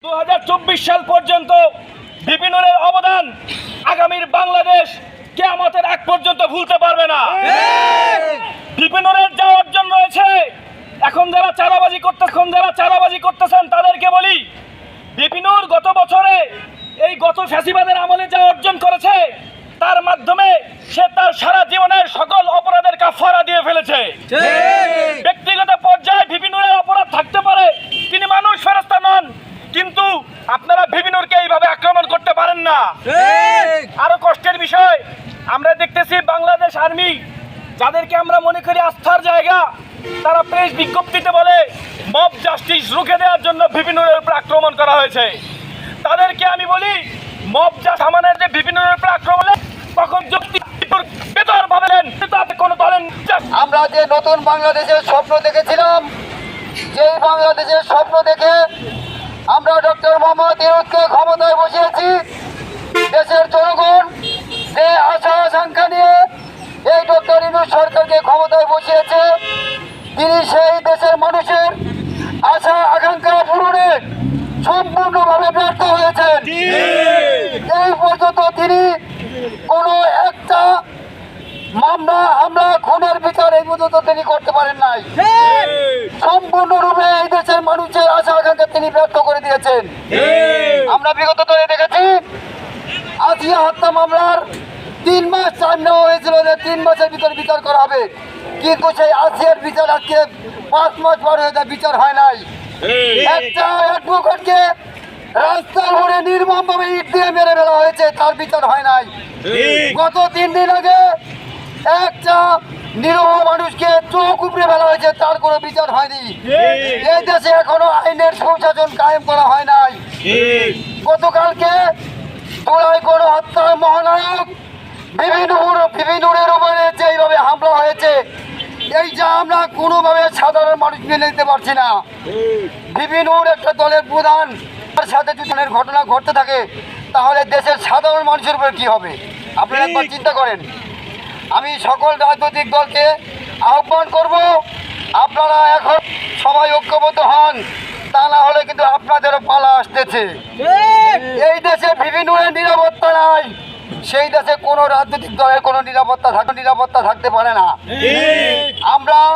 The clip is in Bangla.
2024 সাল পর্যন্ত বিপিনুরের অবদান আগামীর বাংলাদেশ কিয়ামতের আগ পর্যন্ত ভুলতে পারবে না। বিপিনুরের যা অর্জন রয়েছে, এখন যারা চাঁদাবাজি করতেছেন তাদেরকে বলি, বিপিনুর গত বছরে এই গত ফ্যাসিবাদের আমলে যা অর্জন করেছে তার মাধ্যমে সে তার সারা জীবনের সকল অপরাধের কাফারা দিয়ে ফেলেছে। ব্যক্তিগত পর্যায়ে বিপিনুরের অপরাধ থাকতে পারে, তিনি মানুষ, ফেরেশতা নন, কিন্তু আপনারা বিপিনুরকে এইভাবে আক্রমণ করতে পারেন না। আরো কষ্টের বিষয়, আমরা দেখতেছি বাংলাদেশ আর্মি, যাদেরকে আমরা মনে করি আস্থার জায়গা, তারা প্রেস বিজ্ঞপ্তিতে বলে মব জাস্টিস রুখে দেওয়ার জন্য বিপিনুরের উপর আক্রমণ করা হয়েছে। তাদেরকে আমি বলি, মব সামানের যে বিপিনুরের উপর আক্রমণ, তখন যুক্তি বেতর ভাবেন তাতে কোনো দলের। আমরা যে নতুন বাংলাদেশের স্বপ্ন দেখেছিলাম, যেই বাংলাদেশের স্বপ্ন দেখে আমরা ডক্টর মোহাম্মদ ইউনূসকে ক্ষমতায় বসিয়েছি, দেশের জনগণ যে আশা আকাঙ্ক্ষা নিয়ে এই ডক্টর ইউনূস সরকারকে ক্ষমতায় বসিয়েছে, তিনি সেই দেশের মানুষের আশা আকাঙ্ক্ষা পূরণে সম্পূর্ণভাবে ব্যর্থ হয়েছেন। এই পর্যন্ত তিনি কোনো একটা মামলা, হামলা, খুনের বিচার এই পর্যন্ত তিনি করতে পারেন নাই। সম্পূর্ণরূপে এই দেশের মানুষের আশা আকাঙ্ক্ষা তিনি ব্যর্থ করে দিয়েছেন। আমরা বিগত দিনে দেখেছি, আসিয়া হত্যা মামলার 3 মাস টাইম নেওয়া হয়েছিল যে 3 মাসের ভিতরে বিচার করা হবে, কিন্তু সেই আসিয়ার বিচার আজকে 5 মাস পর হয়ে যায়, বিচার হয় নাই। একটা অ্যাডভোকেটকে রাস্তার উপরে নির্মমভাবে ইট দিয়ে মেরে ফেলা হয়েছে, তার বিচার হয় নাই। গত 3 দিন আগে একটা নিরীহ মানুষকে চোখ উপড়ে ফেলা হয়েছে, তার কোনো বিচার হয়নি। এই দেশে এখনো আইনের সুশাসন কায়েম করা হয় নাই। গতকালকে তোলাই গণহত্যার মহানায়ক বিপিনুরের উপরে যেইভাবে হামলা হয়েছে, এইটা আমরা কোনোভাবে সাধারণ মানুষ মেনে নিতে পারছি না। বিপিনুর একটা দলের প্রধান, তার সাথে যদি ঘটনা ঘটতে থাকে তাহলে দেশের সাধারণ মানুষের উপরে কি হবে? আপনারা একবার চিন্তা করেন। আমি সকল রাজনৈতিক দলকে আহ্বান করব, আপনারা এখন সবাই ঐক্যবদ্ধ হন, তা না হলে কিন্তু আপনাদেরও পালা আসতেছে। এই দেশে বিপিনুরের নিরাপত্তা নাই, সেই দেশে কোনো রাজনৈতিক দলের কোনো নিরাপত্তা থাকতে পারে না। আমরা